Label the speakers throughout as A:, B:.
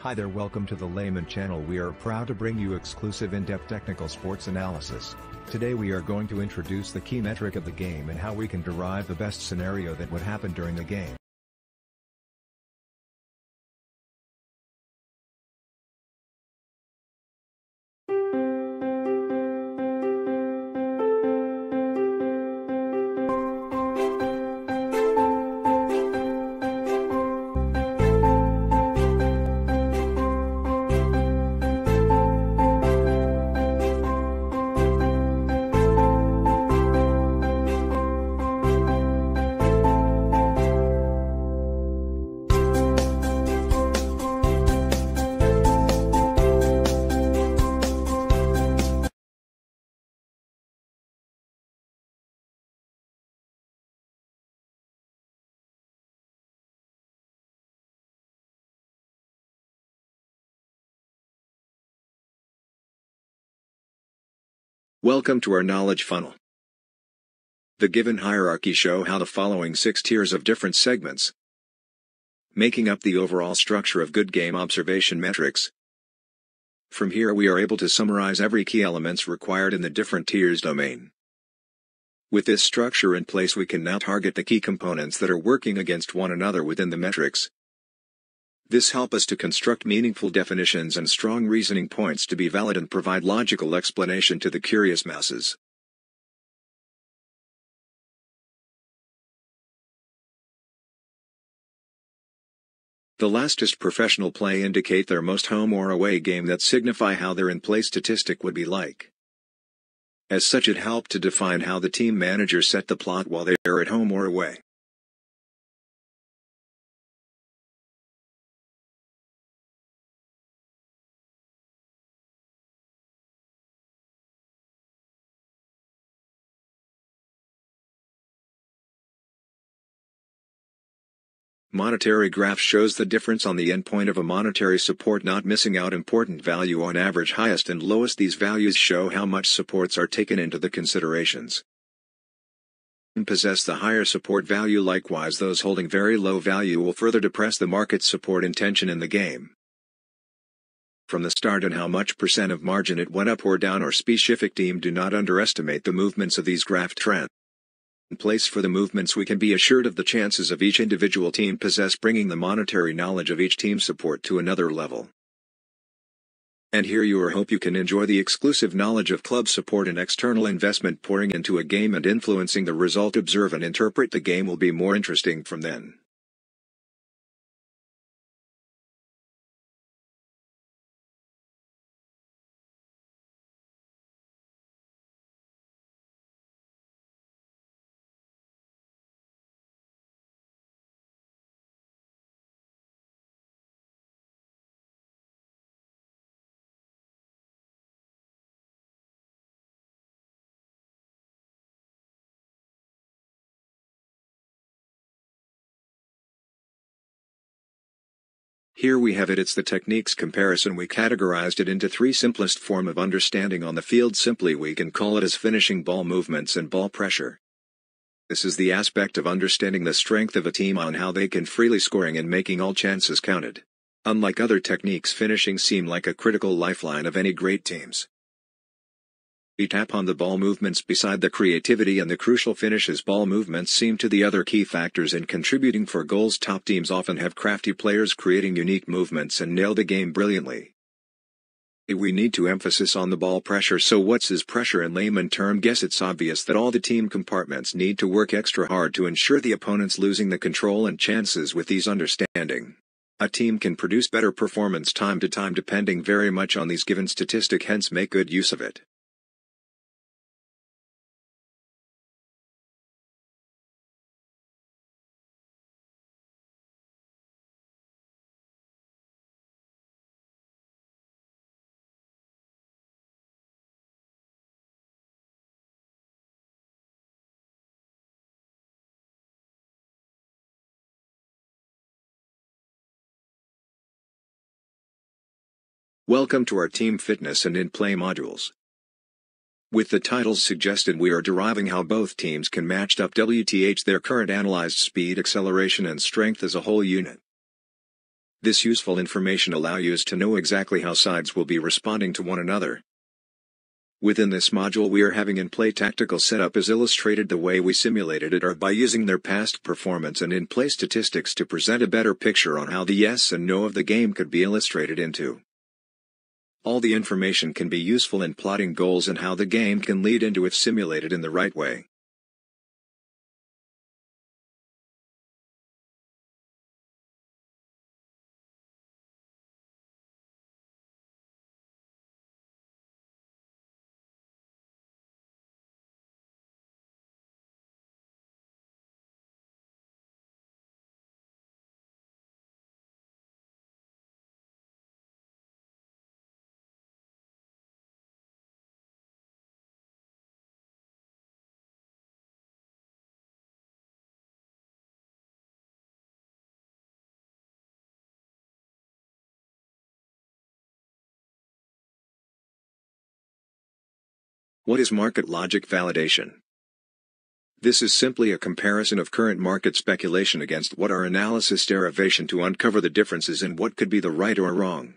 A: Hi there, welcome to the Layman channel. We are proud to bring you exclusive in-depth technical sports analysis. Today we are going to introduce the key metric of the game and how we can derive the best scenario that would happen during the game.
B: Welcome to our knowledge funnel. The given hierarchy show how the following 6 tiers of different segments, making up the overall structure of good game observation metrics. From here we are able to summarize every key elements required in the different tiers domain. With this structure in place we can now target the key components that are working against one another within the metrics. This helps us to construct meaningful definitions and strong reasoning points to be valid and provide logical explanation to the curious masses. The lastest professional play indicate their most home or away game that signify how their in-play statistic would be like. As such it helped to define how the team manager set the plot while they are at home or away. Monetary graph shows the difference on the endpoint of a monetary support, not missing out important value on average highest and lowest. These values show how much supports are taken into the considerations. Possess the higher support value, likewise those holding very low value will further depress the market's support intention in the game. From the start and how much percent of margin it went up or down or specific team, do not underestimate the movements of these graph trends. In place for the movements we can be assured of the chances of each individual team possess, bringing the monetary knowledge of each team support to another level. And here you hope you can enjoy the exclusive knowledge of club support and external investment pouring into a game and influencing the result. Observe and interpret the game will be more interesting from then. Here we have it. It's the techniques comparison. We categorized it into 3 simplest form of understanding on the field. Simply we can call it as finishing ball movements and ball pressure. This is the aspect of understanding the strength of a team on how they can freely scoring and making all chances counted. Unlike other techniques, finishing seem like a critical lifeline of any great teams. We tap on the ball movements beside the creativity and the crucial finishes. Ball movements seem to the other key factors in contributing for goals. Top teams often have crafty players creating unique movements and nail the game brilliantly. We need to emphasis on the ball pressure. So what's this pressure in layman term? Guess it's obvious that all the team compartments need to work extra hard to ensure the opponents losing the control and chances. With these understanding, a team can produce better performance time to time depending very much on these given statistic, hence make good use of it. Welcome to our team fitness and in-play modules. With the titles suggested, we are deriving how both teams can match up their current analyzed speed, acceleration and strength as a whole unit. This useful information allows you to know exactly how sides will be responding to one another. Within this module we are having in-play tactical setup is illustrated the way we simulated it or by using their past performance and in-play statistics to present a better picture on how the yes and no of the game could be illustrated into. All the information can be useful in plotting goals and how the game can lead into if simulated in the right way. What is market logic validation? This is simply a comparison of current market speculation against what our analysis derivation to uncover the differences in what could be the right or wrong.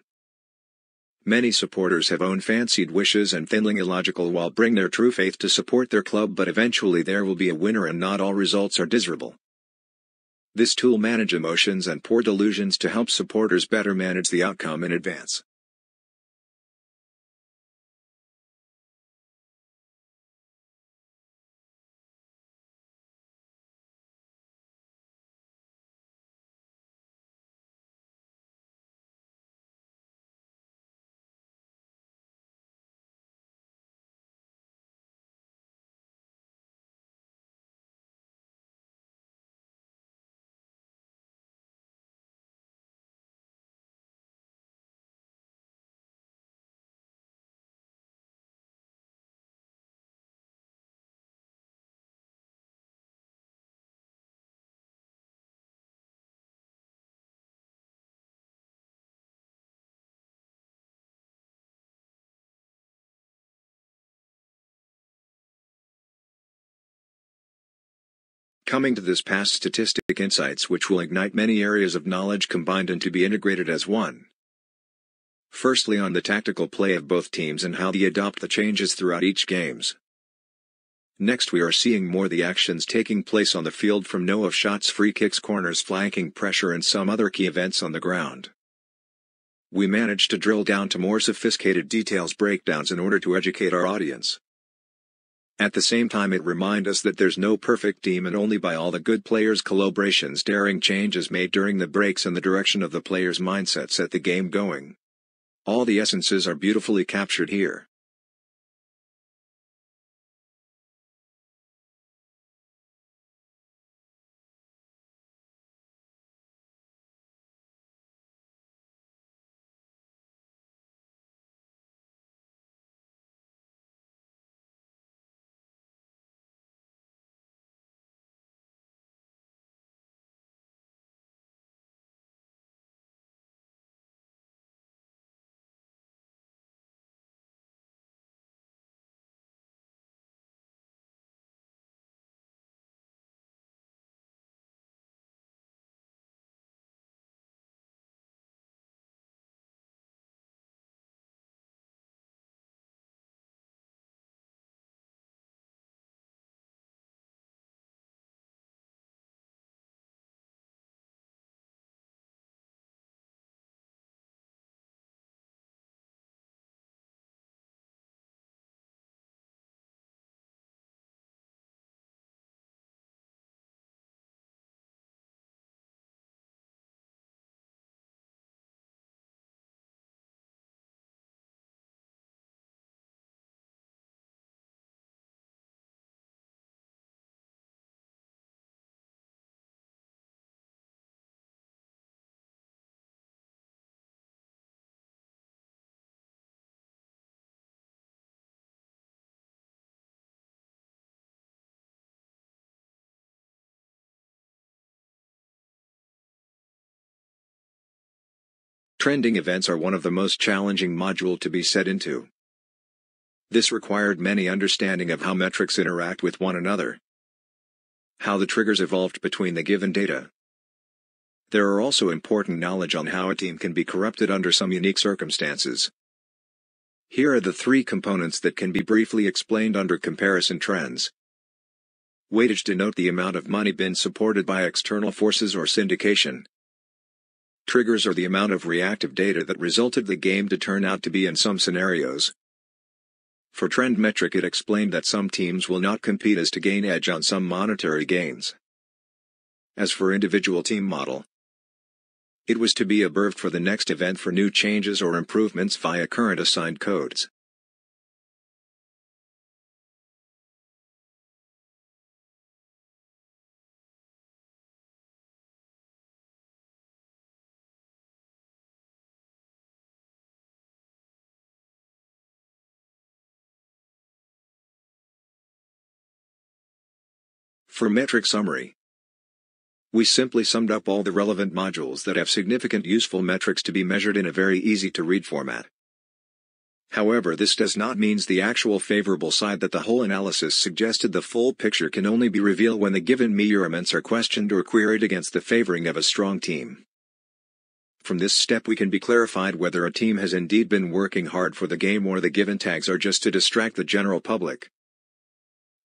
B: Many supporters have own fancied wishes and thinly illogical while bring their true faith to support their club, but eventually there will be a winner and not all results are desirable. This tool manage emotions and poor delusions to help supporters better manage the outcome in advance. Coming to this past Statistic Insights which will ignite many areas of knowledge combined and to be integrated as one. Firstly, on the tactical play of both teams and how they adopt the changes throughout each games. Next we are seeing more the actions taking place on the field from know of shots, free kicks, corners, flanking pressure and some other key events on the ground. We managed to drill down to more sophisticated details breakdowns in order to educate our audience. At the same time it reminds us that there's no perfect team and only by all the good players' collaborations daring changes made during the breaks and the direction of the players' mindset set the game going. All the essences are beautifully captured here. Trending events are one of the most challenging module to be set into. This required many understanding of how metrics interact with one another, how the triggers evolved between the given data, There are also important knowledge on how a team can be corrupted under some unique circumstances. Here are the 3 components that can be briefly explained under comparison trends. Weightage denote the amount of money been supported by external forces or syndication. Triggers are the amount of reactive data that resulted the game to turn out to be in some scenarios. For trend metric, it explained that some teams will not compete as to gain edge on some monetary gains. As for individual team model, it was to be observed for the next event for new changes or improvements via current assigned codes. For metric summary, we simply summed up all the relevant modules that have significant useful metrics to be measured in a very easy-to-read format. However, this does not mean the actual favorable side that the whole analysis suggested. The full picture can only be revealed when the given measurements are questioned or queried against the favoring of a strong team. From this step we can be clarified whether a team has indeed been working hard for the game or the given tags are just to distract the general public.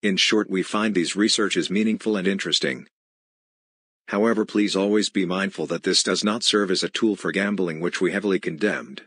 B: In short, we find these researches meaningful and interesting. However, please always be mindful that this does not serve as a tool for gambling, which we heavily condemned.